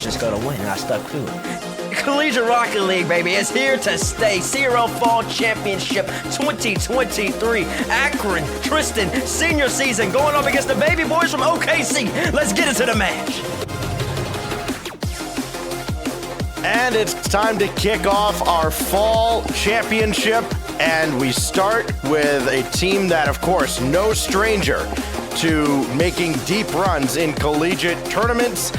just going to win, and I stuck to it. Collegiate Rocket League, baby, is here to stay. CRL Fall Championship 2023. Akron, Tristan, senior season, going up against the baby boys from OKC. Let's get into the match. And it's time to kick off our fall championship. And we start with a team that, of course, no stranger to making deep runs in collegiate tournaments.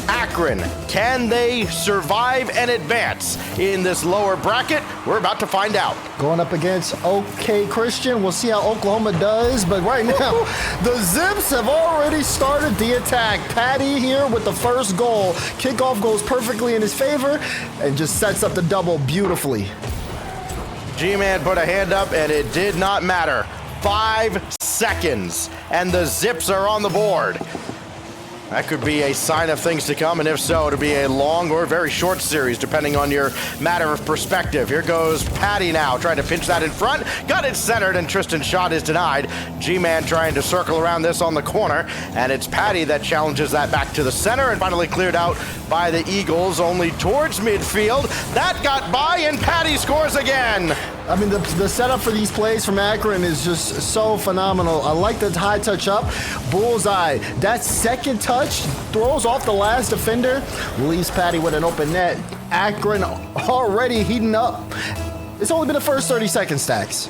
Akron, can they survive and advance in this lower bracket? We're about to find out. Going up against OK Christian. We'll see how Oklahoma does, but right now, the Zips have already started the attack. Patty here with the first goal. Kickoff goes perfectly in his favor and just sets up the double beautifully. G-Man put a hand up, and it did not matter. 5 seconds, and the Zips are on the board. That could be a sign of things to come, and if so, it'll be a long or very short series, depending on your matter of perspective. Here goes Patty now, trying to pinch that in front. Got it centered, and Tristan's shot is denied. G-Man trying to circle around this on the corner, and it's Patty that challenges that back to the center, and finally cleared out by the Eagles, only towards midfield. That got by, and Patty scores again. I mean, the setup for these plays from Akron is just so phenomenal. I like the high touch up. Bullseye. That second touch throws off the last defender. Leaves Patty with an open net. Akron already heating up. It's only been the first 30 seconds, Stacks.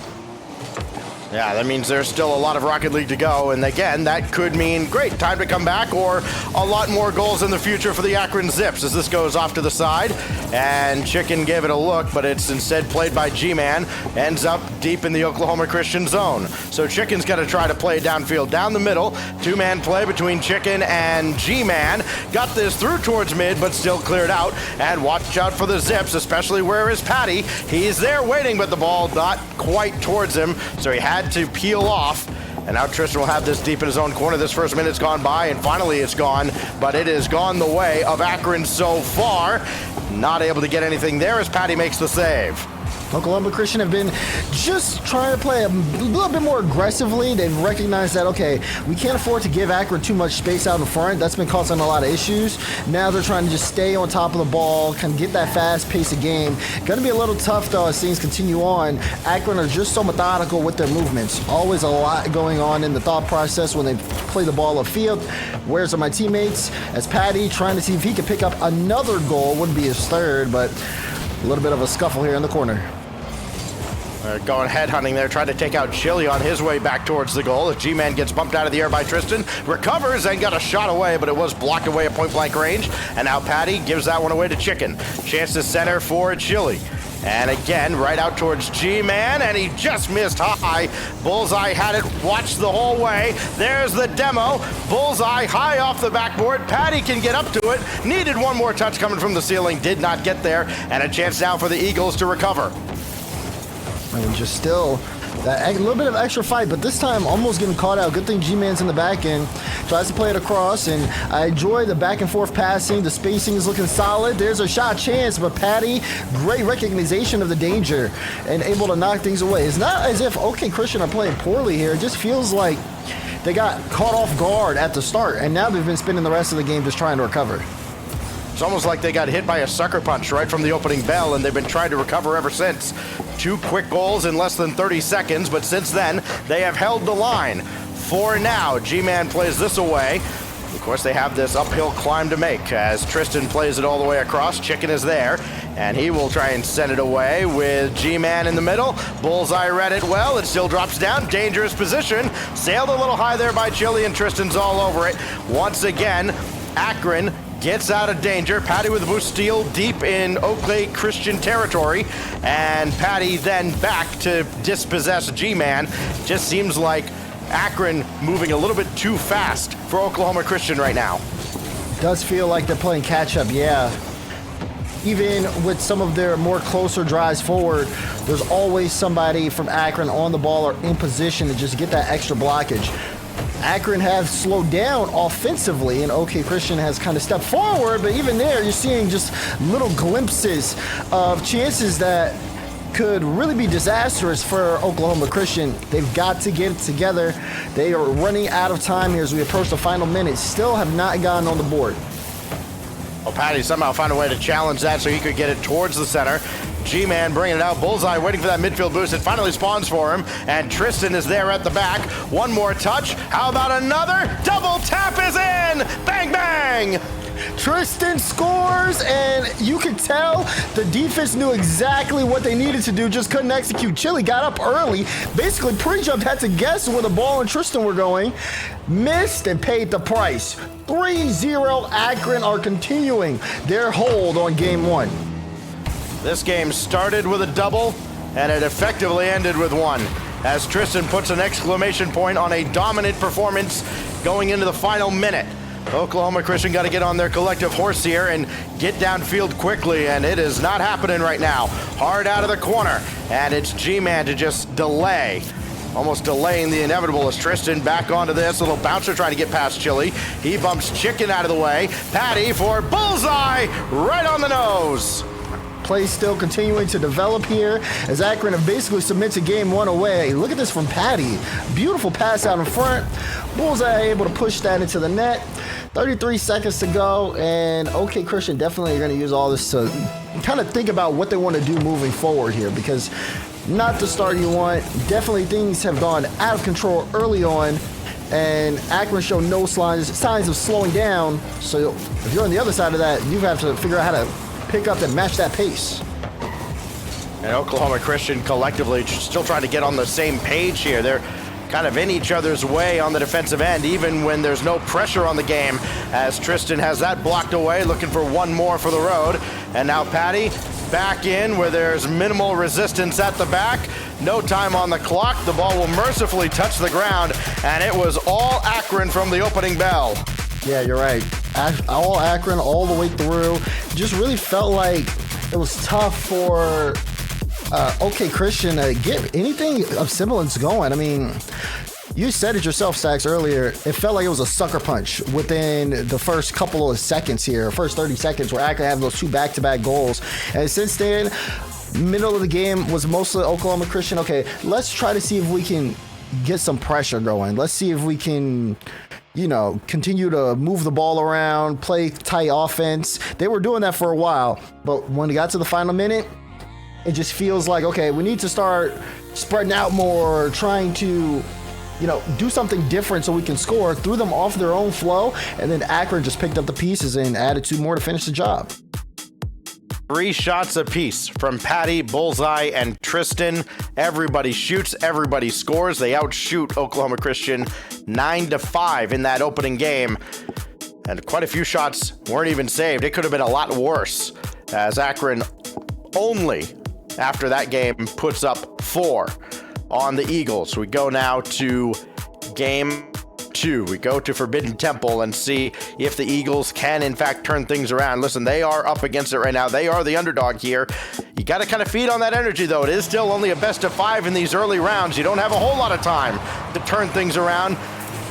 Yeah, that means there's still a lot of Rocket League to go, and again, that could mean great time to come back or a lot more goals in the future for the Akron Zips as this goes off to the side, and Chicken gave it a look, but it's instead played by G-Man, ends up deep in the Oklahoma Christian zone. So Chicken's got to try to play downfield, down the middle, two-man play between Chicken and G-Man, got this through towards mid, but still cleared out, and watch out for the Zips, especially where is Patty. He's there waiting, but the ball not quite towards him, so he had to peel off, and now Tristan will have this deep in his own corner. This first minute's gone by, and finally it's gone, but it has gone the way of Akron so far. Not able to get anything there as Patty makes the save. Oklahoma Christian have been just trying to play a little bit more aggressively. They've recognized that, okay, we can't afford to give Akron too much space out in front. That's been causing a lot of issues. Now they're trying to just stay on top of the ball, kind of get that fast pace of game. Going to be a little tough, though, as things continue on. Akron are just so methodical with their movements. Always a lot going on in the thought process when they play the ball upfield. Where's my teammates? As Patty trying to see if he can pick up another goal. Wouldn't be his third, but a little bit of a scuffle here in the corner. Going headhunting there, trying to take out Chili on his way back towards the goal. As G-Man gets bumped out of the air by Tristan, recovers and got a shot away, but it was blocked away at point-blank range. And now Patty gives that one away to Chicken. Chance to center for Chili. And again, right out towards G-Man, and he just missed high. Bullseye had it watched the whole way. There's the demo. Bullseye high off the backboard. Patty can get up to it. Needed one more touch coming from the ceiling. Did not get there. And a chance now for the Eagles to recover. And just still that little bit of extra fight, but this time almost getting caught out. Good thing G-Man's in the back end, tries to play it across, and I enjoy the back and forth passing. The spacing is looking solid. There's a shot chance, but Patty, great recognition of the danger and able to knock things away. It's not as if OK Christian are playing poorly here. It just feels like they got caught off guard at the start, and now they've been spending the rest of the game just trying to recover. It's almost like they got hit by a sucker punch right from the opening bell, and they've been trying to recover ever since. 2 quick goals in less than 30 seconds, but since then, they have held the line. For now, G-Man plays this away. Of course, they have this uphill climb to make as Tristan plays it all the way across. Chicken is there, and he will try and send it away with G-Man in the middle. Bullseye read it well. It still drops down. Dangerous position. Sailed a little high there by Chili, and Tristan's all over it. Once again, Akron gets out of danger. Patty with a boost steal deep in Oakley Christian territory, and Patty then back to dispossess G-Man. Just seems like Akron moving a little bit too fast for Oklahoma Christian right now. Does feel like they're playing catch-up, yeah. Even with some of their more closer drives forward, there's always somebody from Akron on the ball or in position to just get that extra blockage. Akron have slowed down offensively, and OK Christian has kind of stepped forward, but even there, you're seeing just little glimpses of chances that could really be disastrous for Oklahoma Christian. They've got to get it together. They are running out of time here as we approach the final minute. Still have not gotten on the board. Well, Patty somehow found a way to challenge that so he could get it towards the center. G-Man bringing it out. Bullseye waiting for that midfield boost. It finally spawns for him. And Tristan is there at the back. One more touch. How about another? Double tap is in! Bang, bang! Tristan scores, and you could tell the defense knew exactly what they needed to do, just couldn't execute. Chili got up early, basically pre-jumped, had to guess where the ball and Tristan were going, missed and paid the price. 3-0 Akron are continuing their hold on game one. This game started with a double, and it effectively ended with one, as Tristan puts an exclamation point on a dominant performance going into the final minute. Oklahoma Christian got to get on their collective horse here and get downfield quickly, and it is not happening right now. Hard out of the corner, and it's G-Man to just delay. Almost delaying the inevitable as Tristan back onto this. Little bouncer trying to get past Chili. He bumps Chicken out of the way. Patty for Bullseye right on the nose. Play still continuing to develop here as Akron have basically submitted game one away. Look at this from Patty. Beautiful pass out in front. Bullseye able to push that into the net. 33 seconds to go, and OK Christian definitely are going to use all this to kind of think about what they want to do moving forward here, because not the start you want. Definitely things have gone out of control early on, and Akron showed no signs of slowing down. So if you're on the other side of that, you have to figure out how to pick up and match that pace. And Oklahoma Christian collectively still trying to get on the same page here. They're kind of in each other's way on the defensive end, even when there's no pressure on the game, as Tristan has that blocked away, looking for one more for the road. And now Patty back in where there's minimal resistance at the back. No time on the clock. The ball will mercifully touch the ground, and it was all Akron from the opening bell. Yeah, you're right. All Akron all the way through. Just really felt like it was tough for OK Christian to get anything of semblance going. I mean, you said it yourself, Sax, earlier. It felt like it was a sucker punch within the first couple of seconds here, first 30 seconds, where Akron had those two back-to-back goals. And since then, middle of the game was mostly Oklahoma Christian. Okay, let's try to see if we can get some pressure going. Let's see if we can, continue to move the ball around, play tight offense. They were doing that for a while, but when it got to the final minute, it just feels like, okay, we need to start spreading out more, trying to, do something different so we can score. Threw them off their own flow, and then Akron just picked up the pieces and added two more to finish the job. 3 shots apiece from Patty, Bullseye, and Tristan. Everybody shoots, everybody scores. They outshoot Oklahoma Christian 9-5 in that opening game. And quite a few shots weren't even saved. It could have been a lot worse, as Akron only, after that game, puts up 4 on the Eagles. We go now to game 2. We go to Forbidden Temple and see if the Eagles can, in fact, turn things around. Listen, they are up against it right now. They are the underdog here. You got to kind of feed on that energy, though. It is still only a best of 5 in these early rounds. You don't have a whole lot of time to turn things around.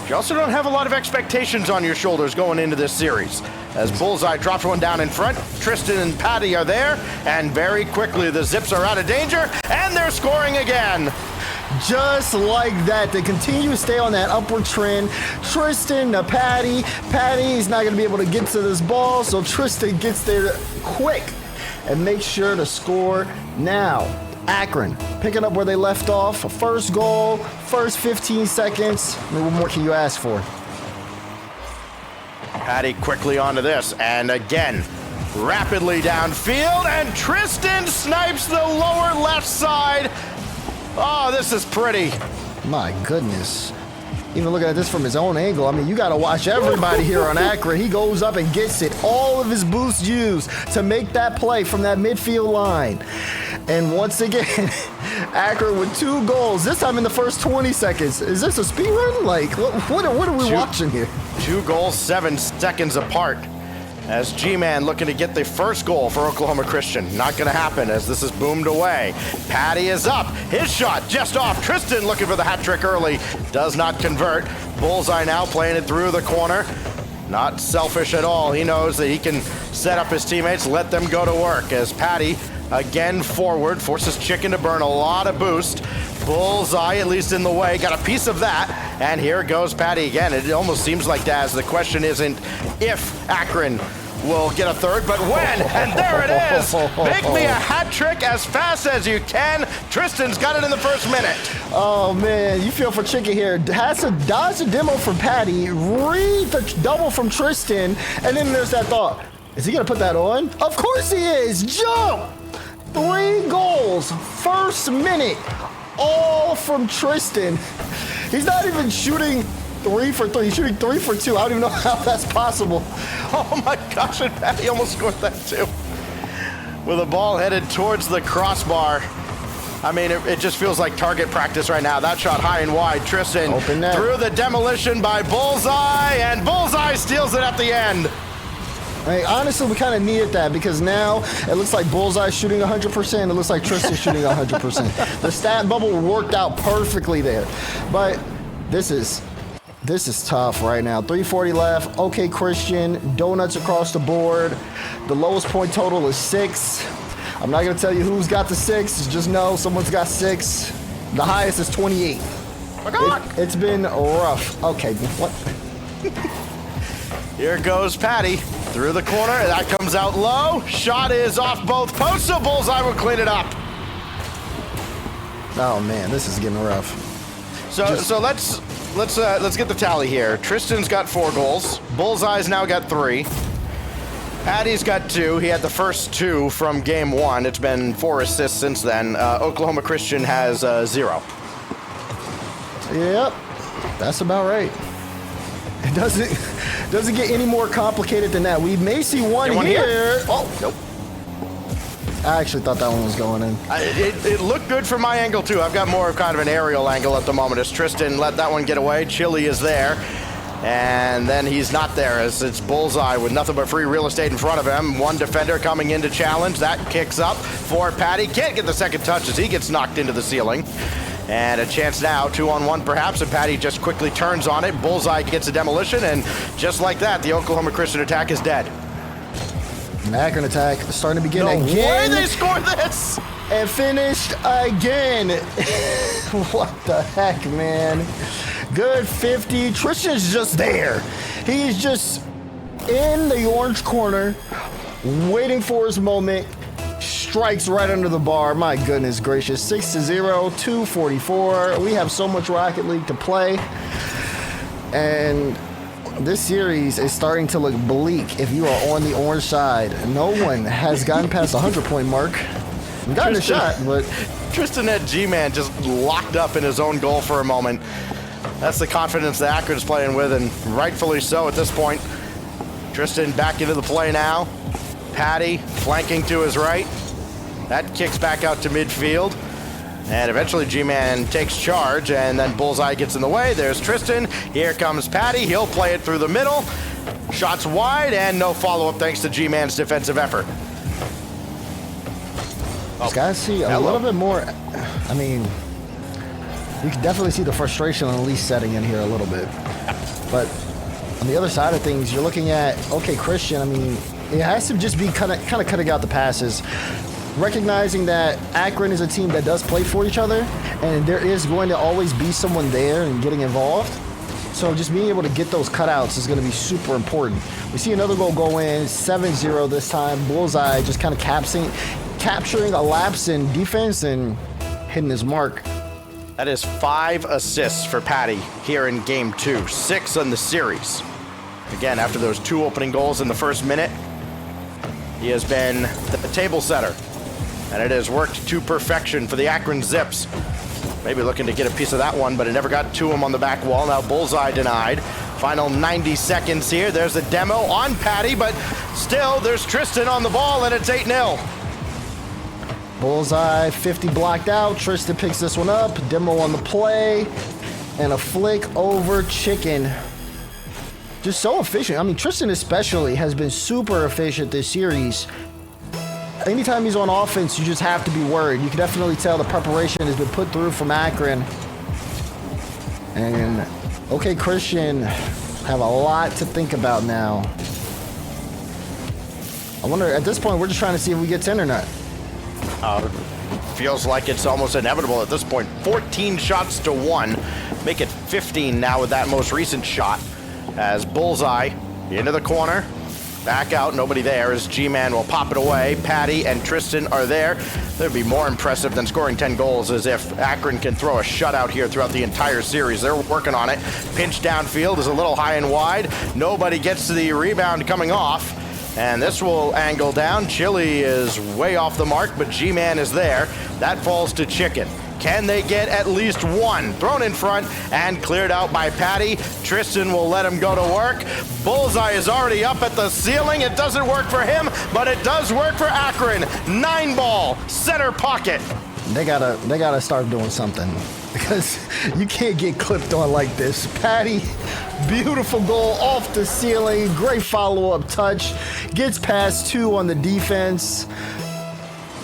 You also don't have a lot of expectations on your shoulders going into this series. As Bullseye drops one down in front, Tristan and Patty are there, and very quickly the Zips are out of danger, and they're scoring again. Just like that, they continue to stay on that upward trend. Tristan to Patty. Patty's not going to be able to get to this ball, so Tristan gets there quick and makes sure to score now. Akron picking up where they left off. First goal, first 15 seconds. I mean, what more can you ask for? Patty quickly onto this, and again, rapidly downfield, and Tristan snipes the lower left side. Oh, this is pretty. My goodness. Even looking at this from his own angle, I mean, you got to watch everybody here on Akron. He goes up and gets it. All of his boosts used to make that play from that midfield line. And once again, Akron with 2 goals, this time in the first 20 seconds. Is this a speed run? Like, what are we watching here? 2 goals, 7 seconds apart. As G-Man looking to get the first goal for Oklahoma Christian. Not going to happen as this is boomed away. Patty is up. His shot just off. Tristan looking for the hat trick early. Does not convert. Bullseye now playing it through the corner. Not selfish at all. He knows that he can set up his teammates, let them go to work. As Patty again forward, forces Chicken to burn a lot of boost. Bullseye, at least in the way, got a piece of that. And here goes Patty again. It almost seems like, Daz, the question isn't if Akron will get a third, but when? And there it is! Make me a hat trick as fast as you can. Tristan's got it in the first minute. Oh, man, you feel for Chicken here. Has to dodge the demo from Patty, read the double from Tristan, and then there's that thought. Is he going to put that on? Of course he is. Jump! 3 goals, first minute, all from Tristan. He's not even shooting 3 for 3. He's shooting 3 for 2. I don't even know how that's possible. Oh my gosh, and Patty almost scored that too. With a ball headed towards the crossbar. I mean, it just feels like target practice right now. That shot high and wide. Tristan Open net. through the demolition by Bullseye, and Bullseye steals it at the end. Hey, honestly, we kind of needed that because now it looks like Bullseye shooting 100%. It looks like Tristan shooting 100%. The stat bubble worked out perfectly there. But this is tough right now. 3:40 left. Okay, Christian. Donuts across the board. The lowest point total is 6. I'm not going to tell you who's got the 6. Just know someone's got 6. The highest is 28. It's been rough. Okay, what? Here goes Patty through the corner. That comes out low. Shot is off both posts, so Bullseye will clean it up. Oh man, this is getting rough. So let's get the tally here. Tristan's got 4 goals. Bullseye's now got 3. Patty's got 2. He had the first 2 from game 1. It's been 4 assists since then. Oklahoma Christian has 0. Yep, that's about right. It doesn't get any more complicated than that. We may see one here. Oh, nope. I actually thought that one was going in. It looked good from my angle, too. I've got more of kind of an aerial angle at the moment as Tristan let that one get away. Chili is there. And then he's not there as it's Bullseye with nothing but free real estate in front of him. One defender coming in to challenge. That kicks up for Patty. Can't get the second touch as he gets knocked into the ceiling. And a chance now, 2-on-1 perhaps, and Patty just quickly turns on it. Bullseye gets a demolition, and just like that, the Oklahoma Christian attack is dead. An Akron attack starting to begin No again. way they scored this! And finished again. What the heck, man? Good 50. Tristan's just there. He's just in the orange corner, waiting for his moment. Strikes right under the bar. My goodness gracious. 6-0, 2:44. We have so much Rocket League to play. And this series is starting to look bleak if you are on the orange side. No one has gotten past the 100-point mark. We've gotten a shot, but Tristan had G-Man just locked up in his own goal for a moment. That's the confidence that Akron's playing with, and rightfully so at this point. Tristan back into the play now. Patty flanking to his right. That kicks back out to midfield. And eventually G-Man takes charge, and then Bullseye gets in the way. There's Tristan. Here comes Patty. He'll play it through the middle. Shots wide, and no follow-up thanks to G-Man's defensive effort. These guys see a little bit more. I mean, you can definitely see the frustration on Elise setting in here a little bit. But on the other side of things, you're looking at, okay, Christian, I mean, it has to just be kind of cutting out the passes. Recognizing that Akron is a team that does play for each other, and there is going to always be someone there and getting involved. So just being able to get those cutouts is going to be super important. We see another goal go in, 7-0 this time. Bullseye just kind of capturing a lapse in defense and hitting his mark. That is 5 assists for Patty here in game 2, 6 on the series. Again, after those 2 opening goals in the first minute, he has been the table setter. And it has worked to perfection for the Akron Zips. Maybe looking to get a piece of that one, but it never got to him on the back wall. Now Bullseye denied. Final 90 seconds here. There's a demo on Patty, but still there's Tristan on the ball, and it's 8-0. Bullseye, 50 blocked out. Tristan picks this one up. Demo on the play. And a flick over Chicken. Just so efficient. I mean, Tristan especially has been super efficient this series. Anytime he's on offense, you just have to be worried. You can definitely tell the preparation has been put through from Akron. And, okay, Christian have a lot to think about now. I wonder, at this point, we're just trying to see if we get 10 or not. Feels like it's almost inevitable at this point. 14 shots to 1. Make it 15 now with that most recent shot. As Bullseye into the corner. Back out, nobody there as G-Man will pop it away. Patty and Tristan are there. That'd be more impressive than scoring 10 goals as if Akron can throw a shutout here throughout the entire series. They're working on it. Pinch downfield is a little high and wide. Nobody gets to the rebound coming off. And this will angle down. Chili is way off the mark, but G-Man is there. That falls to Chicken. Can they get at least one? Thrown in front and cleared out by Patty. Tristan will let him go to work. Bullseye is already up at the ceiling. It doesn't work for him, but it does work for Akron. 9-ball, center pocket. They gotta start doing something because you can't get clipped on like this. Patty, beautiful goal off the ceiling. Great follow-up touch. Gets past 2 on the defense.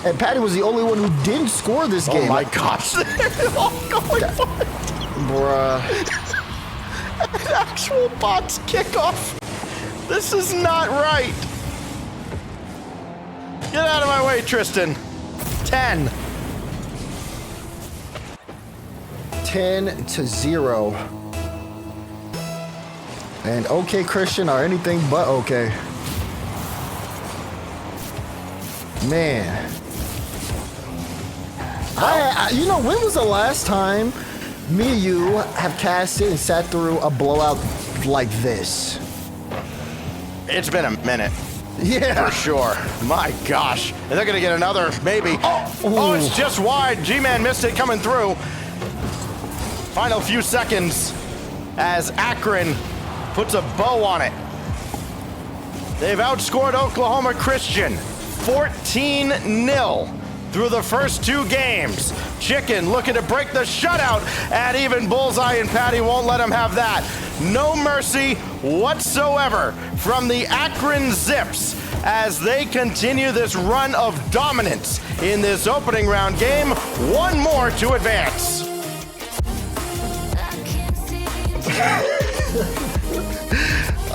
And Patty was the only one who didn't score this game. Oh my gosh. They're all going for it. Bruh. An actual bots kickoff. This is not right. Get out of my way, Tristan. 10. 10-0. And OK Christian are anything but okay. Man. You know, when was the last time me and you have casted and sat through a blowout like this? It's been a minute. Yeah. For sure. My gosh. And they're going to get another, maybe. Oh, it's just wide. G-Man missed it coming through. Final few seconds as Akron puts a bow on it. They've outscored Oklahoma Christian 14-0 through the first 2 games. Chicken looking to break the shutout, and even Bullseye and Patty won't let him have that. No mercy whatsoever from the Akron Zips as they continue this run of dominance in this opening round game. One more to advance.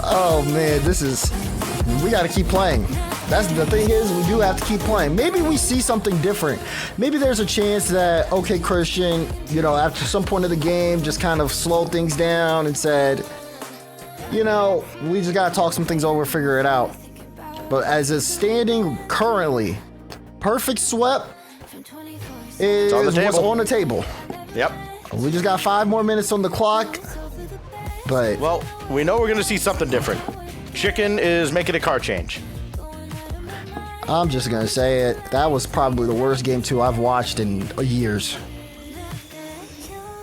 Oh man, we gotta keep playing. That's the thing is, we do have to keep playing. Maybe we see something different. Maybe there's a chance that OK Christian, you know, after some point of the game, just kind of slowed things down and said, you know, we just gotta talk some things over, figure it out. But as it's standing currently, perfect sweep is what's on the table. Yep. We just got 5 more minutes on the clock. But well, we know we're gonna see something different. Chicken is making a car change. I'm just gonna say it. That was probably the worst game 2 I've watched in years.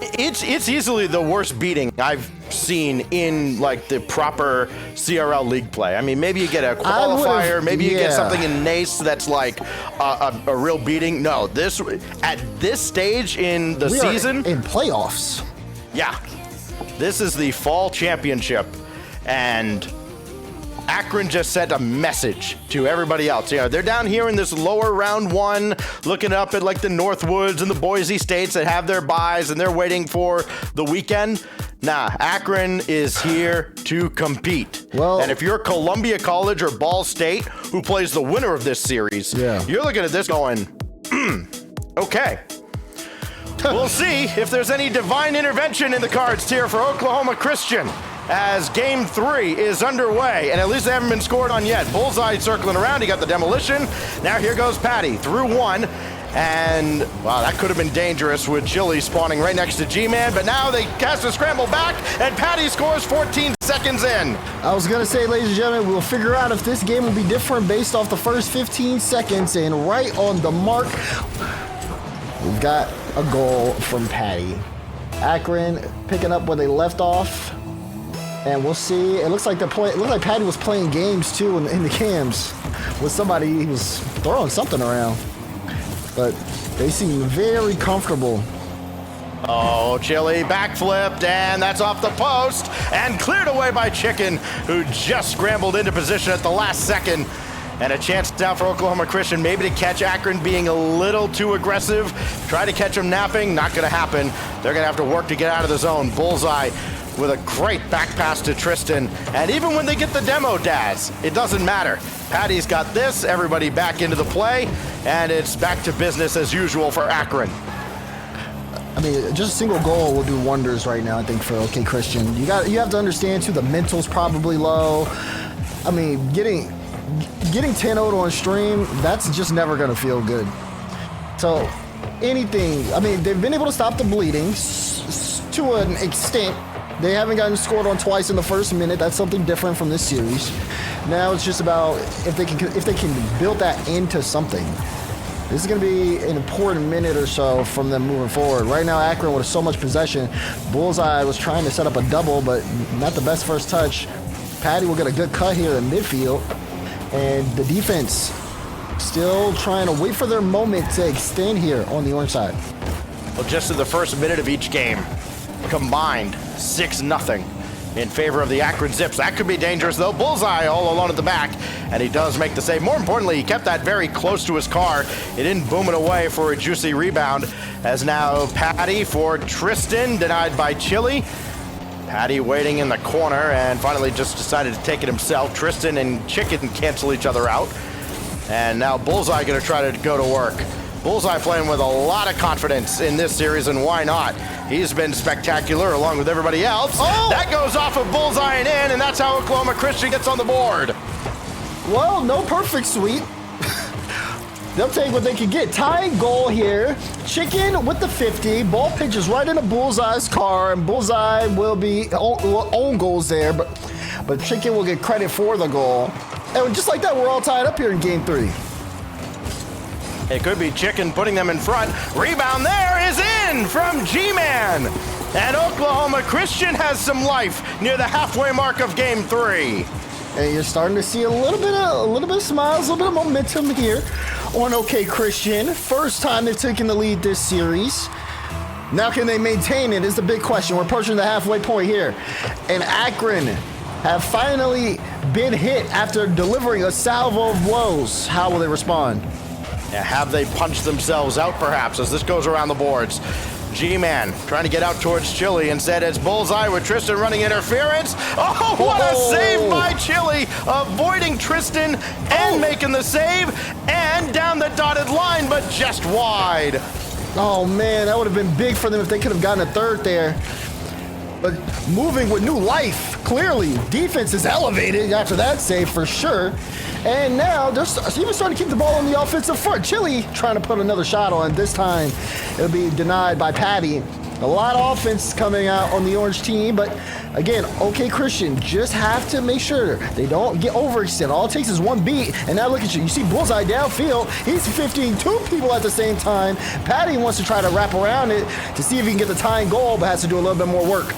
It's easily the worst beating I've seen in like the proper CRL league play. I mean, maybe you get a qualifier, maybe you get something in NACE that's like a real beating. No, this at this stage in the season, in playoffs. Yeah, this is the fall championship, and Akron just sent a message to everybody else. You know, they're down here in this lower round 1, looking up at like the Northwoods and the Boise States that have their buys and they're waiting for the weekend. Nah, Akron is here to compete. Well, and if you're Columbia College or Ball State, who plays the winner of this series, you're looking at this going, okay. We'll see if there's any divine intervention in the cards here for Oklahoma Christian as game 3 is underway, and at least they haven't been scored on yet. Bullseye circling around, he got the demolition. Now here goes Patty through 1, and wow, that could have been dangerous with Chili spawning right next to G-Man, but now they cast a scramble back, and Patty scores 14 seconds in. I was gonna say, ladies and gentlemen, we'll figure out if this game will be different based off the first 15 seconds, and right on the mark, we've got a goal from Patty. Akron picking up where they left off. And we'll see. It looks like it looks like Patty was playing games too in the cams with somebody. He was throwing something around, but they seem very comfortable. Oh, Chili backflipped, and that's off the post and cleared away by Chicken, who just scrambled into position at the last second. And a chance now for Oklahoma Christian maybe to catch Akron being a little too aggressive. Try to catch them napping, not going to happen. They're going to have to work to get out of the zone. Bullseye with a great back pass to Tristan. And even when they get the demo Daz, it doesn't matter. Patty's got this, everybody back into the play, and it's back to business as usual for Akron. I mean, just a single goal will do wonders right now, I think, for OK Christian. You have to understand, too, the mental's probably low. I mean, getting 10-0 on stream, that's just never gonna feel good. So anything, I mean, they've been able to stop the bleeding to an extent. They haven't gotten scored on twice in the first minute. That's something different from this series. Now it's just about if they can build that into something. This is going to be an important minute or so from them moving forward. Right now, Akron with so much possession. Bullseye was trying to set up a double, but not the best first touch. Patty will get a good cut here in midfield. And the defense still trying to wait for their moment to extend here on the orange side. Well, just in the first minute of each game, combined 6-0 in favor of the Akron Zips. That could be dangerous, though. Bullseye all alone at the back, and he does make the save. More importantly, he kept that very close to his car. It didn't boom it away for a juicy rebound, as now Patty for Tristan, denied by Chili. Patty waiting in the corner, and finally just decided to take it himself. Tristan and Chicken cancel each other out, and now Bullseye going to try to go to work. Bullseye playing with a lot of confidence in this series, and why not? He's been spectacular along with everybody else. Oh! That goes off of Bullseye and in, and that's how Oklahoma Christian gets on the board. Well, no perfect sweep. They'll take what they can get. Tying goal here. Chicken with the 50. Ball pitches right into Bullseye's car, and Bullseye will be own goals there, but Chicken will get credit for the goal. And just like that, we're all tied up here in Game 3. It could be Chicken putting them in front. Rebound there is in from G-Man. And Oklahoma Christian has some life near the halfway mark of Game 3. And you're starting to see a little bit of smiles, a little bit of momentum here on OK Christian. First time they've taken the lead this series. Now can they maintain it is the big question. We're approaching the halfway point here. And Akron have finally been hit after delivering a salvo of blows. How will they respond? Have they punched themselves out, perhaps, as this goes around the boards? G-Man trying to get out towards Chili. Instead, it's Bullseye with Tristan running interference. Oh, what a save by Chili, avoiding Tristan and making the save, and down the dotted line, but just wide. Oh, man, that would have been big for them if they could have gotten a third there. But moving with new life, clearly. Defense is elevated after that save for sure. And now they're even starting to keep the ball on the offensive front. Chili trying to put another shot on. This time it'll be denied by Patty. A lot of offense coming out on the orange team, but again, OK Christian just have to make sure they don't get overextended. All it takes is one beat, and now look at you. You see Bullseye downfield. He's 15 two people at the same time. Patty wants to try to wrap around it to see if he can get the tying goal, but has to do a little bit more work.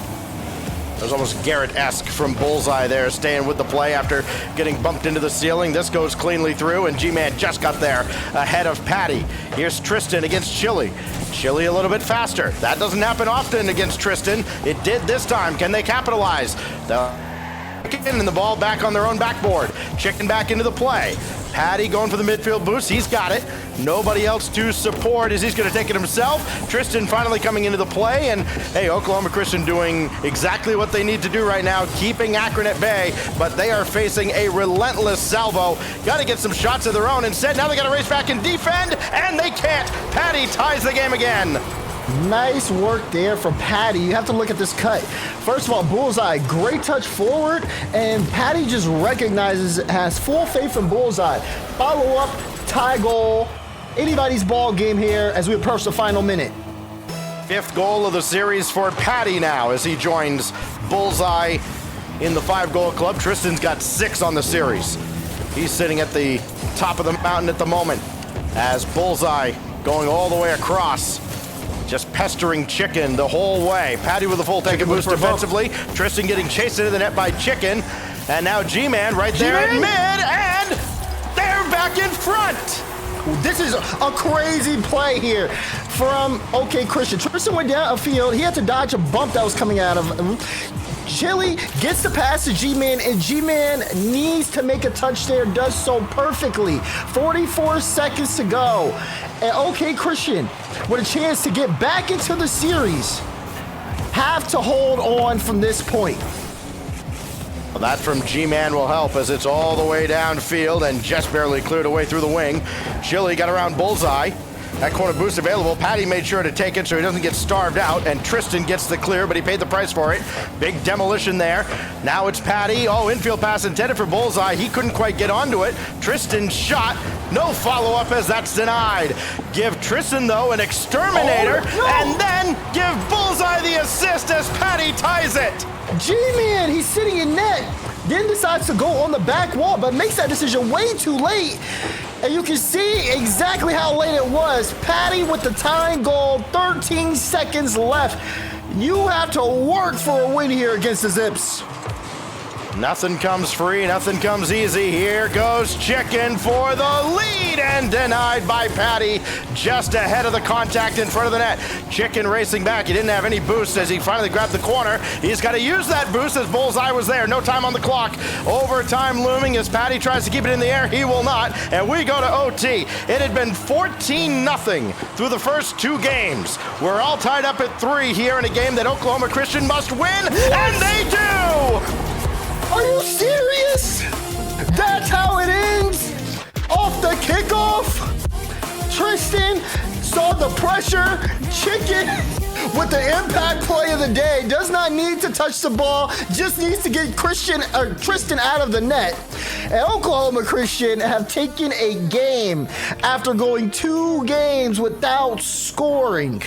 There's almost Garrett-esque from Bullseye there, staying with the play after getting bumped into the ceiling. This goes cleanly through, and G-Man just got there ahead of Patty. Here's Tristan against Chili. Chili a little bit faster. That doesn't happen often against Tristan. It did this time. Can they capitalize? And the ball back on their own backboard. Chicken back into the play. Patty going for the midfield boost. He's got it. Nobody else to support as he's going to take it himself. Tristan finally coming into the play. And, hey, Oklahoma Christian doing exactly what they need to do right now, keeping Akron at bay. But they are facing a relentless salvo. Got to get some shots of their own. Instead, now they got to race back and defend, and they can't. Patty ties the game again. Nice work there from Patty. You have to look at this cut. First of all, Bullseye, great touch forward, and Patty just recognizes, has full faith in Bullseye. Follow up, tie goal, anybody's ball game here as we approach the final minute. Fifth goal of the series for Patty now as he joins Bullseye in the 5-goal club. Tristan's got 6 on the series. He's sitting at the top of the mountain at the moment as Bullseye going all the way across. Just pestering Chicken the whole way. Patty with a full tank and boost defensively. Tristan getting chased into the net by Chicken. And now G-Man right there in mid, and they're back in front. This is a crazy play here from OK Christian. Tristan went down a field. He had to dodge a bump that was coming out of him. Chili gets the pass to G-Man, and G-Man needs to make a touch there, does so perfectly. 44 seconds to go. And OK Christian, with a chance to get back into the series, have to hold on from this point. Well, that from G-Man will help as it's all the way downfield and just barely cleared away through the wing. Chili got around Bullseye. That corner boost available. Patty made sure to take it so he doesn't get starved out, and Tristan gets the clear, but he paid the price for it. Big demolition there. Now it's Patty. Oh, infield pass intended for Bullseye. He couldn't quite get onto it. Tristan's shot. No follow-up as that's denied. Give Tristan, though, an exterminator, and then give Bullseye the assist as Patty ties it. G-Man, he's sitting in net. Then decides to go on the back wall, but makes that decision way too late. And you can see exactly how late it was. Patty with the tying goal, 13 seconds left. You have to work for a win here against the Zips. Nothing comes free, nothing comes easy. Here goes Chicken for the lead, and denied by Patty just ahead of the contact in front of the net. Chicken racing back. He didn't have any boost as he finally grabbed the corner. He's got to use that boost as Bullseye was there. No time on the clock. Overtime looming as Patty tries to keep it in the air. He will not, and we go to OT. It had been 14-0 through the first two games. We're all tied up at 3 here in a game that Oklahoma Christian must win, and they do! Are you serious? That's how it ends? Off the kickoff? Tristan saw the pressure. Chicken with the impact play of the day. Does not need to touch the ball. Just needs to get Tristan out of the net. And Oklahoma Christian have taken a game after going 2 games without scoring.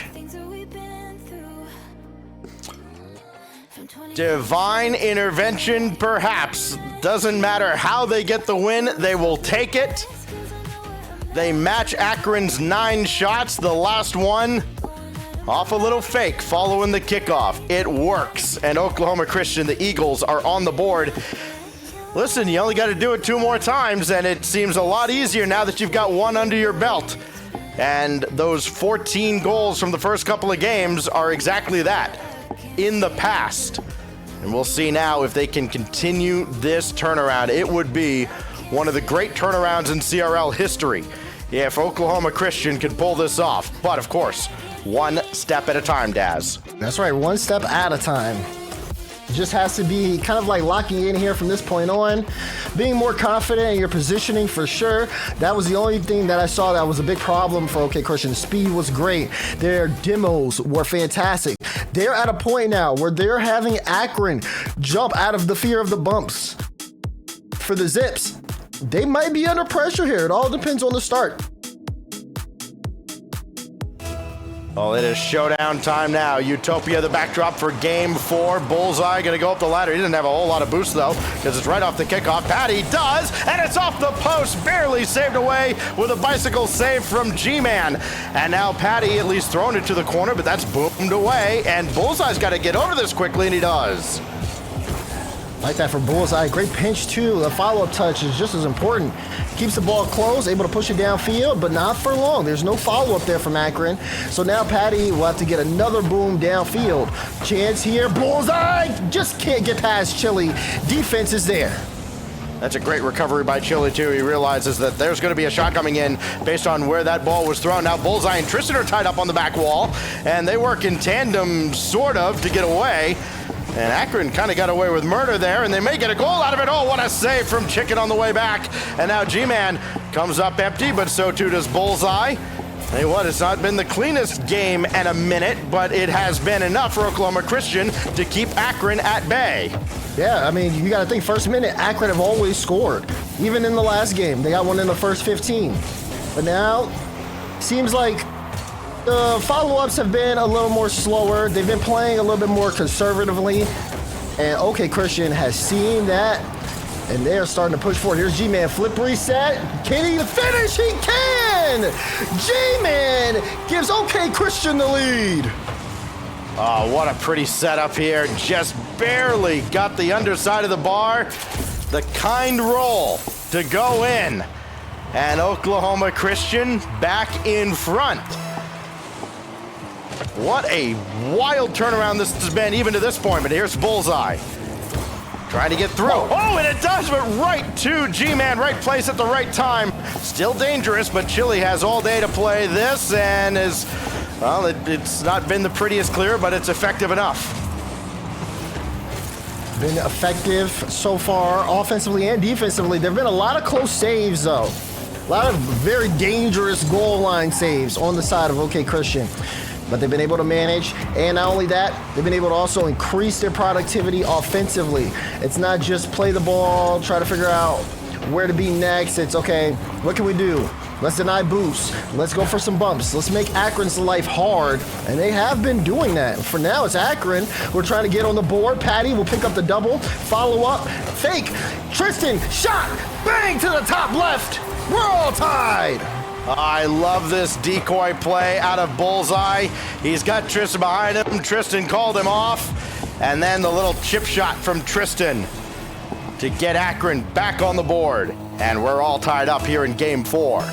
Divine intervention, perhaps. Doesn't matter how they get the win, they will take it. They match Akron's 9 shots, the last one off a little fake following the kickoff. It works, and Oklahoma Christian, the Eagles, are on the board. Listen, you only got to do it 2 more times, and it seems a lot easier now that you've got 1 under your belt. And those 14 goals from the first couple of games are exactly that, in the past. And we'll see now if they can continue this turnaround. It would be one of the great turnarounds in CRL history if Oklahoma Christian could pull this off. But, of course, 1 step at a time, Daz. That's right, 1 step at a time. Just has to be kind of like locking in here from this point on, being more confident in your positioning for sure. That was the only thing that I saw that was a big problem for OK Christian. Speed was great. Their demos were fantastic. They're at a point now where they're having Akron jump out of the fear of the bumps. For the Zips, they might be under pressure here. It all depends on the start. Well, it is showdown time now. Utopia, the backdrop for game 4. Bullseye going to go up the ladder. He doesn't have a whole lot of boost, though, because it's right off the kickoff. Patty does, and it's off the post. Barely saved away with a bicycle save from G-Man. And now Patty at least thrown it to the corner, but that's boomed away. And Bullseye's got to get over this quickly, and he does. Like that for Bullseye. Great pinch, too. The follow-up touch is just as important. Keeps the ball close, able to push it downfield, but not for long. There's no follow-up there from Akron. So now Patty will have to get another boom downfield. Chance here. Bullseye just can't get past Chili. Defense is there. That's a great recovery by Chili, too. He realizes that there's going to be a shot coming in based on where that ball was thrown. Now Bullseye and Tristan are tied up on the back wall, and they work in tandem, sort of, to get away. And Akron kind of got away with murder there, and they may get a goal out of it. Oh, what a save from Chicken on the way back. And now G-Man comes up empty, but so too does Bullseye. Hey, what? It's not been the cleanest game in a minute, but it has been enough for Oklahoma Christian to keep Akron at bay. Yeah, I mean, you got to think, first minute, Akron have always scored. Even in the last game, they got one in the first 15. But now, seems like the follow-ups have been a little more slower. They've been playing a little bit more conservatively. And OK Christian has seen that, and they're starting to push forward. Here's G-Man, flip reset. Can he finish? He can! G-Man gives OK Christian the lead. Oh, what a pretty setup here. Just barely got the underside of the bar. The kind roll to go in. And Oklahoma Christian back in front. What a wild turnaround this has been, even to this point. But here's Bullseye trying to get through. Oh, and it does, but right to G-Man, right place at the right time. Still dangerous, but Chili has all day to play this, and is, well, it's not been the prettiest clear, but it's effective enough. Been effective so far, offensively and defensively. There have been a lot of close saves, though. A lot of very dangerous goal line saves on the side of OK Christian. But they've been able to manage, and not only that, they've been able to also increase their productivity offensively. It's not just play the ball, try to figure out where to be next. It's, okay, what can we do? Let's deny boosts. Let's go for some bumps. Let's make Akron's life hard. And they have been doing that. For now, it's Akron. We're trying to get on the board. Patty will pick up the double. Follow up. Fake. Tristan. Shot. Bang to the top left. We're all tied. I love this decoy play out of Bullseye. He's got Tristan behind him. Tristan called him off. And then the little chip shot from Tristan to get Akron back on the board. And we're all tied up here in game 4.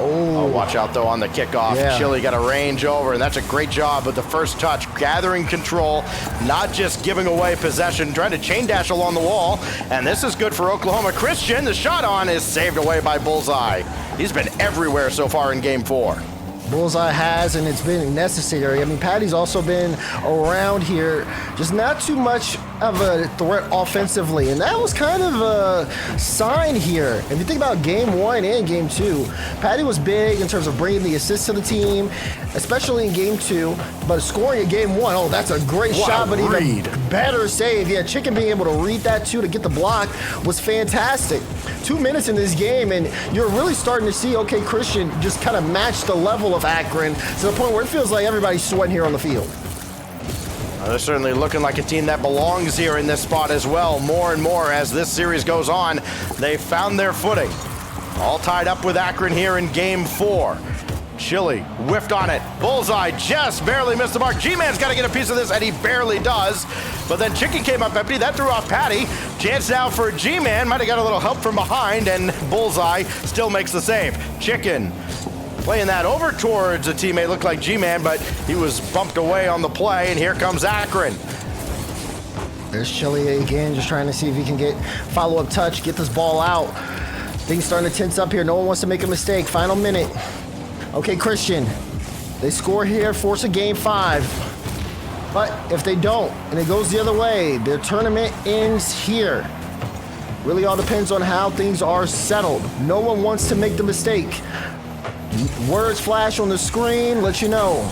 Oh, watch out, though, on the kickoff. Yeah. Chile got a range over, and that's a great job with the first touch, gathering control, not just giving away possession, trying to chain dash along the wall. And this is good for Oklahoma Christian. The shot on is saved away by Bullseye. He's been everywhere so far in game 4. Bullseye has, and it's been necessary. I mean, Patty's also been around here, just not too much of a threat offensively, and that was kind of a sign here. If you think about game 1 and game 2, Patty was big in terms of bringing the assists to the team, especially in game 2, but scoring in game 1, oh, that's a great shot, but even better save. Yeah, Chicken being able to read that too to get the block was fantastic. 2 minutes in this game, and you're really starting to see OK Christian just kind of match the level of Akron to the point where it feels like everybody's sweating here on the field. They're certainly looking like a team that belongs here in this spot as well. More and more as this series goes on, they found their footing. All tied up with Akron here in game 4. Chile whiffed on it. Bullseye just barely missed the mark. G-Man's got to get a piece of this, and he barely does. But then Chicken came up empty. That threw off Patty. Chance now for G-Man. Might have got a little help from behind, and Bullseye still makes the save. Chicken playing that over towards a teammate. Looked like G-Man, but he was bumped away on the play, and here comes Akron. There's Chile again, just trying to see if he can get follow-up touch, get this ball out. Things starting to tense up here. No one wants to make a mistake. Final minute. OK Christian, they score here, force a game 5. But if they don't, and it goes the other way, their tournament ends here. Really all depends on how things are settled. No one wants to make the mistake. Words flash on the screen, let you know.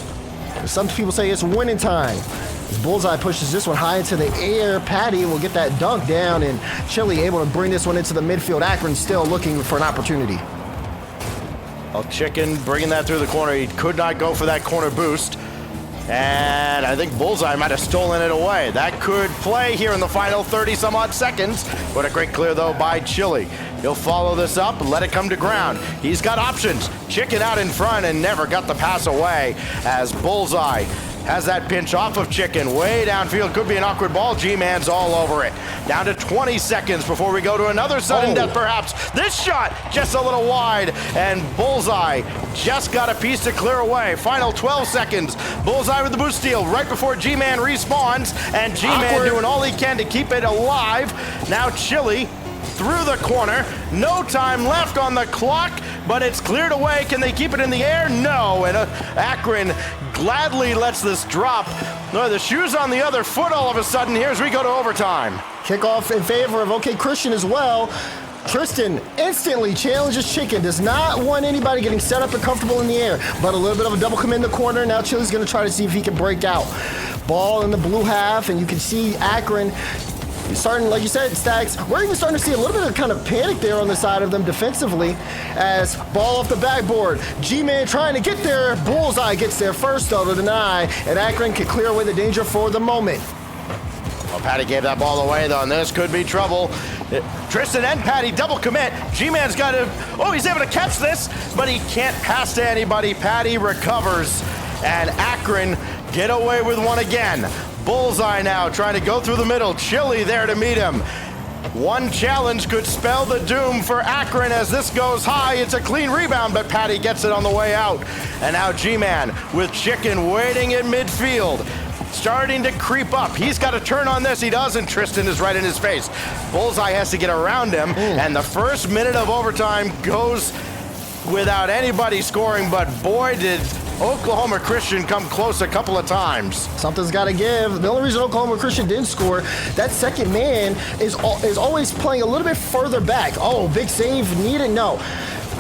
Some people say it's winning time. As Bullseye pushes this one high into the air, Patty will get that dunk down, and Chile able to bring this one into the midfield. Akron still looking for an opportunity. Well, Chicken bringing that through the corner. He could not go for that corner boost. And I think Bullseye might have stolen it away. That could play here in the final 30-some-odd seconds. What a great clear, though, by Chile. He'll follow this up and let it come to ground. He's got options. Chicken out in front and never got the pass away as Bullseye has that pinch off of Chicken way downfield. Could be an awkward ball. G-Man's all over it. Down to 20 seconds before we go to another sudden death, perhaps. This shot just a little wide, and Bullseye just got a piece to clear away. Final 12 seconds. Bullseye with the boost steal right before G-Man respawns, and G-Man doing all he can to keep it alive. Now Chile through the corner. No time left on the clock, but it's cleared away. Can they keep it in the air? No, and Akron gladly lets this drop. No, the shoe's on the other foot all of a sudden here as we go to overtime. Kickoff in favor of OK Christian as well. Tristan instantly challenges Chicken, does not want anybody getting set up and comfortable in the air, but a little bit of a double commit in the corner. Now Chile's going to try to see if he can break out. Ball in the blue half, and you can see Akron starting, like you said, Stacks, we're even starting to see a little bit of kind of panic there on the side of them defensively as ball off the backboard. G-Man trying to get there. Bullseye gets there first, though, to deny, and Akron can clear away the danger for the moment. Well, Patty gave that ball away, though, and this could be trouble. Tristan and Patty double commit. G-Man's got to, oh, he's able to catch this, but he can't pass to anybody. Patty recovers, and Akron get away with one again. Bullseye now trying to go through the middle. Chile there to meet him. One challenge could spell the doom for Akron as this goes high. It's a clean rebound, but Patty gets it on the way out. And now G-Man with Chicken waiting in midfield. Starting to creep up. He's got to turn on this. He does, and Tristan is right in his face. Bullseye has to get around him, and the first minute of overtime goes without anybody scoring, but boy, did Oklahoma Christian come close a couple of times. Something's got to give. The only reason Oklahoma Christian didn't score, that second man is always playing a little bit further back. Oh, big save needed? No.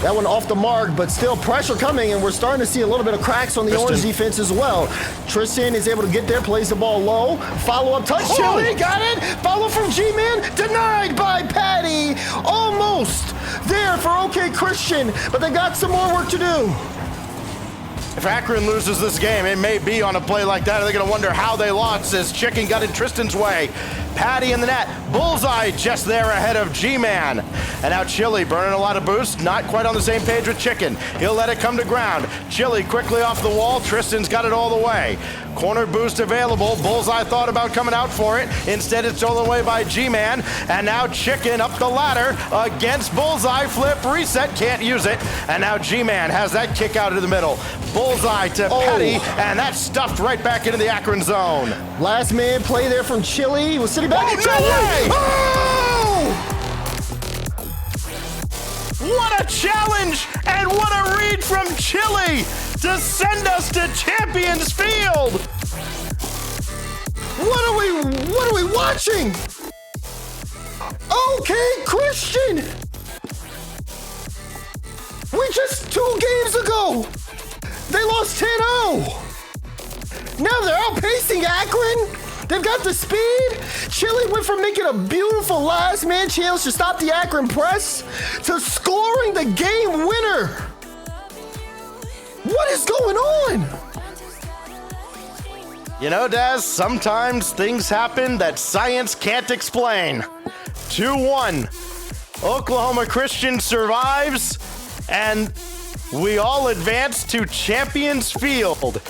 That one off the mark, but still pressure coming, and we're starting to see a little bit of cracks on the Orange defense as well. Tristan is able to get there, plays the ball low. Follow-up touch, Chili, got it. Follow from G-Man, denied by Patty. Almost there for OK Christian, but they got some more work to do. If Akron loses this game, it may be on a play like that. They're going to wonder how they lost as Chicken got in Tristan's way. Patty in the net. Bullseye just there ahead of G-Man. And now Chili burning a lot of boost. Not quite on the same page with Chicken. He'll let it come to ground. Chili quickly off the wall. Tristan's got it all the way. Corner boost available. Bullseye thought about coming out for it. Instead, it's stolen away by G-Man. And now Chicken up the ladder against Bullseye. Flip, reset, can't use it. And now G-Man has that kick out into the middle. Bullseye to Petty, and that's stuffed right back into the Akron zone. Last man play there from Chili. Was sitting back. Oh, no way! Oh! What a challenge, and what a read from Chili to send us to Champions Field. What are we watching? OK Christian. We just 2 games ago, they lost 10-0. Now they're outpacing Akron. They've got the speed. Chili went from making a beautiful last man challenge to stop the Akron press to scoring the game winner. What is going on? You know, Daz, sometimes things happen that science can't explain. 2-1. Oklahoma Christian survives, and we all advance to Champions Field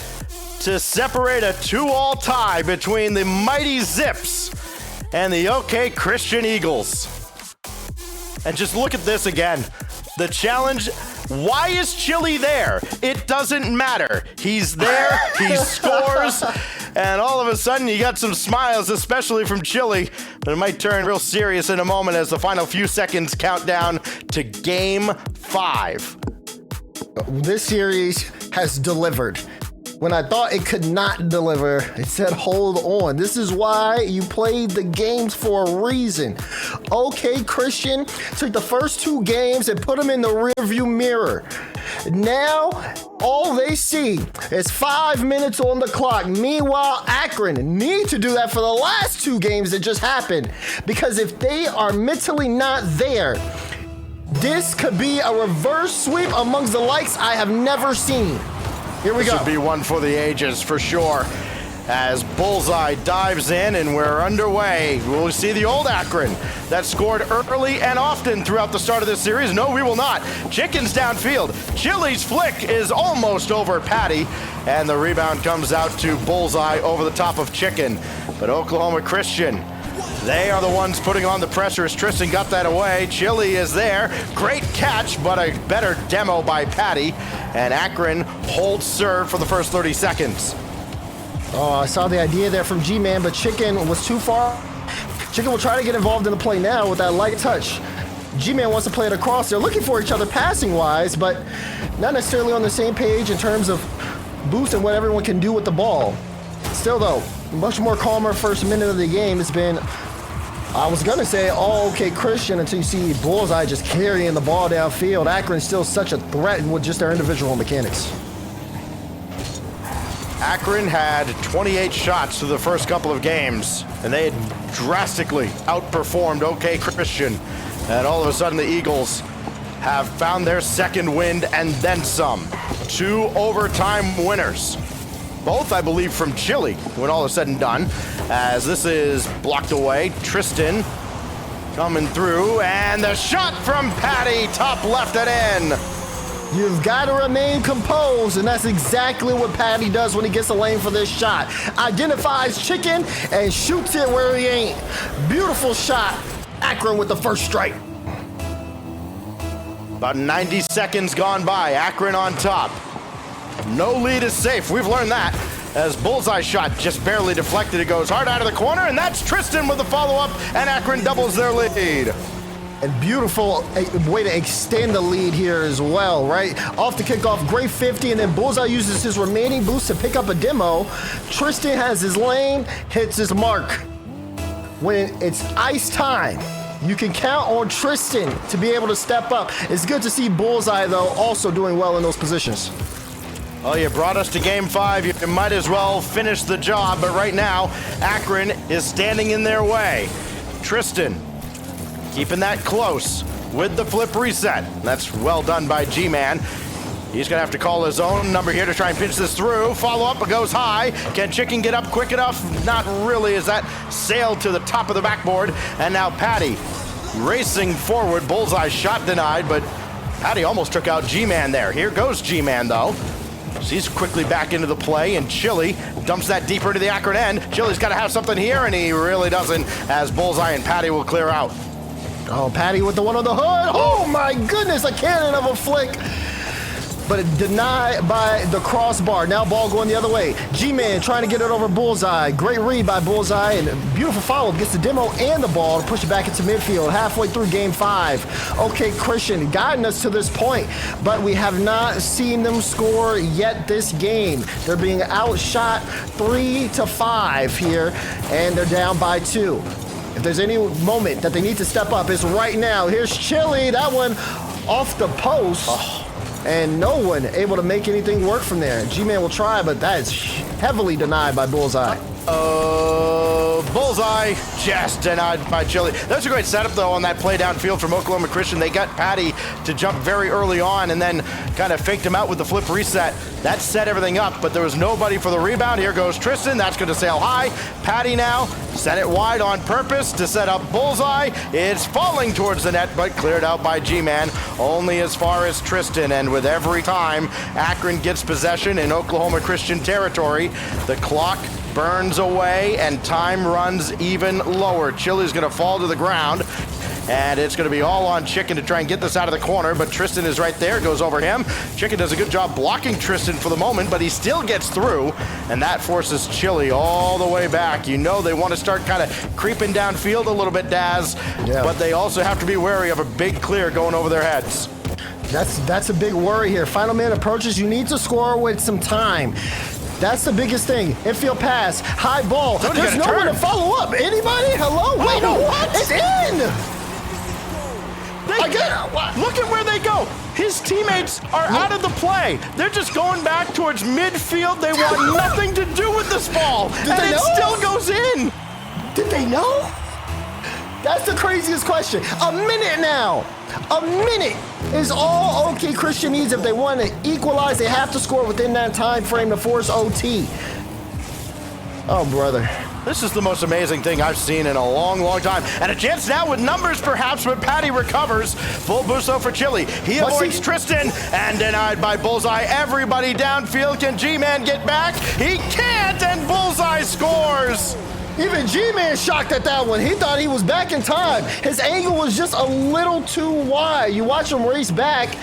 to separate a 2-all tie between the mighty Zips and the OK Christian Eagles. And just look at this again. The challenge, why is Chili there? It doesn't matter. He's there, he scores, and all of a sudden you got some smiles, especially from Chili. But it might turn real serious in a moment as the final few seconds count down to Game 5. This series has delivered. When I thought it could not deliver, it said, hold on. This is why you played the games for a reason. OK Christian took the first 2 games and put them in the rearview mirror. Now, all they see is 5 minutes on the clock. Meanwhile, Akron need to do that for the last 2 games that just happened. Because if they are mentally not there, this could be a reverse sweep amongst the likes I have never seen. Here we go. This should be one for the ages, for sure. As Bullseye dives in and we're underway, we'll see the old Akron that scored early and often throughout the start of this series. No, we will not. Chicken's downfield. Chili's flick is almost over Patty, and the rebound comes out to Bullseye over the top of Chicken. But Oklahoma Christian, they are the ones putting on the pressure as Tristan got that away. Chili is there. Great catch, but a better demo by Patty. And Akron holds serve for the first 30 seconds. Oh, I saw the idea there from G-Man, but Chicken was too far. Chicken will try to get involved in the play now with that light touch. G-Man wants to play it across. They're looking for each other passing-wise, but not necessarily on the same page in terms of boost and what everyone can do with the ball. Still, though, much more calmer first minute of the game. It's been, I was going to say, all OK Christian until you see Bullseye just carrying the ball downfield. Akron's still such a threat with just their individual mechanics. Akron had 28 shots through the first couple of games, and they had drastically outperformed OK Christian. And all of a sudden, the Eagles have found their second wind and then some. 2 overtime winners. Both, I believe, from Chili, when all is said and done, as this is blocked away. Tristan coming through, and the shot from Patty, top left and in. You've got to remain composed, and that's exactly what Patty does when he gets a lane for this shot. Identifies Chicken and shoots it where he ain't. Beautiful shot. Akron with the first strike. About 90 seconds gone by. Akron on top. No lead is safe. We've learned that. As Bullseye shot just barely deflected, it goes hard out of the corner, and that's Tristan with the follow-up, and Akron doubles their lead. And beautiful way to extend the lead here as well, right? Off the kickoff, great 50, and then Bullseye uses his remaining boost to pick up a demo. Tristan has his lane, hits his mark. When it's ice time, you can count on Tristan to be able to step up. It's good to see Bullseye, though, also doing well in those positions. Well, you brought us to game 5. You might as well finish the job, but right now, Akron is standing in their way. Tristan keeping that close with the flip reset. That's well done by G-Man. He's going to have to call his own number here to try and pinch this through. Follow up, it goes high. Can Chicken get up quick enough? Not really, as that sailed to the top of the backboard. And now Patty racing forward. Bullseye shot denied, but Patty almost took out G-Man there. Here goes G-Man, though. He's quickly back into the play, and Chili dumps that deeper into the Akron end. Chili's got to have something here, and he really doesn't, as Bullseye and Patty will clear out. Oh, Patty with the one on the hood. Oh, my goodness, a cannon of a flick. But denied by the crossbar. Now ball going the other way. G-Man trying to get it over Bullseye. Great read by Bullseye, and beautiful follow. Gets the demo and the ball to push it back into midfield. Halfway through game 5. OK, Christian guiding us to this point, but we have not seen them score yet this game. They're being outshot 3-5 here, and they're down by 2. If there's any moment that they need to step up, it's right now. Here's Chili, that one off the post. And no one able to make anything work from there. G-Man will try, but that is heavily denied by Bullseye. Bullseye just denied by Chili. That's a great setup, though, on that play downfield from Oklahoma Christian. They got Patty to jump very early on and then kind of faked him out with the flip reset. That set everything up, but there was nobody for the rebound. Here goes Tristan. That's going to sail high. Patty now set it wide on purpose to set up Bullseye. It's falling towards the net, but cleared out by G-Man. Only as far as Tristan, and with every time Akron gets possession in Oklahoma Christian territory, the clock burns away and time runs even lower. Chili's going to fall to the ground, and it's going to be all on Chicken to try and get this out of the corner, but Tristan is right there, goes over him. Chicken does a good job blocking Tristan for the moment, but he still gets through, and that forces Chili all the way back. You know they want to start kind of creeping downfield a little bit, Daz, but they also have to be wary of a big clear going over their heads. That's a big worry here. Final man approaches. You need to score with some time. That's the biggest thing. Infield pass, high ball. There's no one to follow up. Anybody? Hello? Wait, no, what? It's in! Look at where they go. His teammates are out of the play. They're just going back towards midfield. They want nothing to do with this ball. And it still goes in. Did they know? That's the craziest question. A minute now. A minute is all OK Christian needs. If they want to equalize, they have to score within that time frame to force OT. Oh, brother. This is the most amazing thing I've seen in a long, long time. And a chance now with numbers, perhaps, but Patty recovers. Full boost, though, for Chili. He avoids Tristan, and denied by Bullseye. Everybody downfield. Can G-Man get back? He can't, and Bullseye scores. Even G-Man shocked at that one. He thought he was back in time. His angle was just a little too wide. You watch him race back,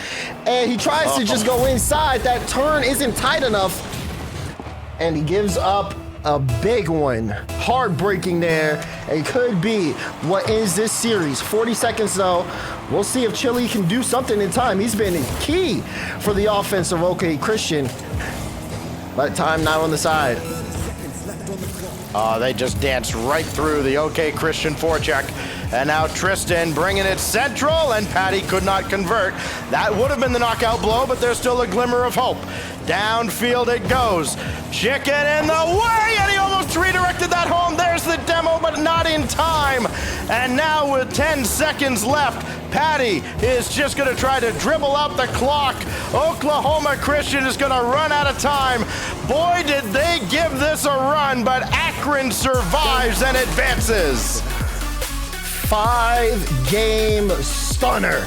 and he tries to just go inside. That turn isn't tight enough, and he gives up a big one. Heartbreaking there. It could be what ends this series. 40 seconds, though. We'll see if Chili can do something in time. He's been key for the offense of OK Christian, but time not on the side. They just danced right through the OK Christian forecheck. And now Tristan bringing it central, and Patty could not convert. That would have been the knockout blow, but there's still a glimmer of hope. Downfield it goes. Chicken in the way, and he almost redirected that home. There's the demo, but not in time. And now with 10 seconds left, Patty is just going to try to dribble out the clock. Oklahoma Christian is going to run out of time. Boy, did they give this a run, but Akron survives and advances. 5-game stunner.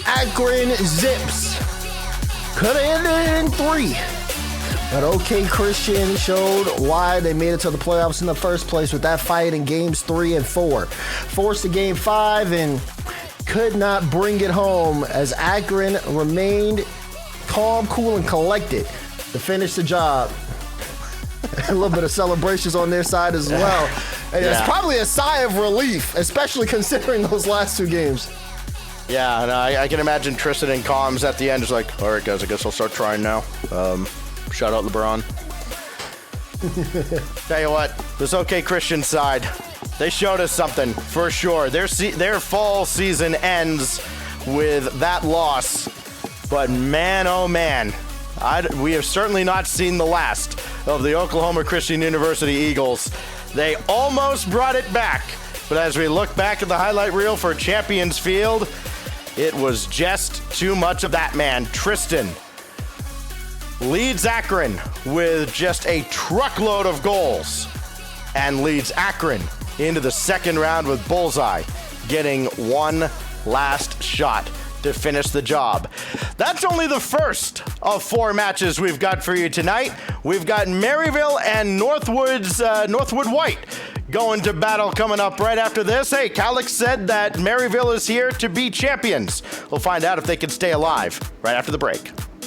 Akron zips. Could have ended in 3. But OK Christian showed why they made it to the playoffs in the first place with that fight in games 3 and 4. Forced to game 5 and could not bring it home as Akron remained calm, cool, and collected to finish the job. A little bit of celebrations on their side as well. And it's probably a sigh of relief, especially considering those last 2 games. Yeah, and I can imagine Tristan and comms at the end is like, all right, guys, I guess I'll start trying now. Shout out LeBron. Tell you what, this OK Christian side, they showed us something for sure. Their fall season ends with that loss, but man, oh man, we have certainly not seen the last of the Oklahoma Christian University Eagles. They almost brought it back, but as we look back at the highlight reel for Champions Field, it was just too much of that man. Tristan leads Akron with just a truckload of goals and leads Akron into the second round with Bullseye getting one last shot to finish the job. That's only the first of 4 matches we've got for you tonight. We've got Maryville and Northwood White going to battle coming up right after this. Hey, Calix said that Maryville is here to be champions. We'll find out if they can stay alive right after the break.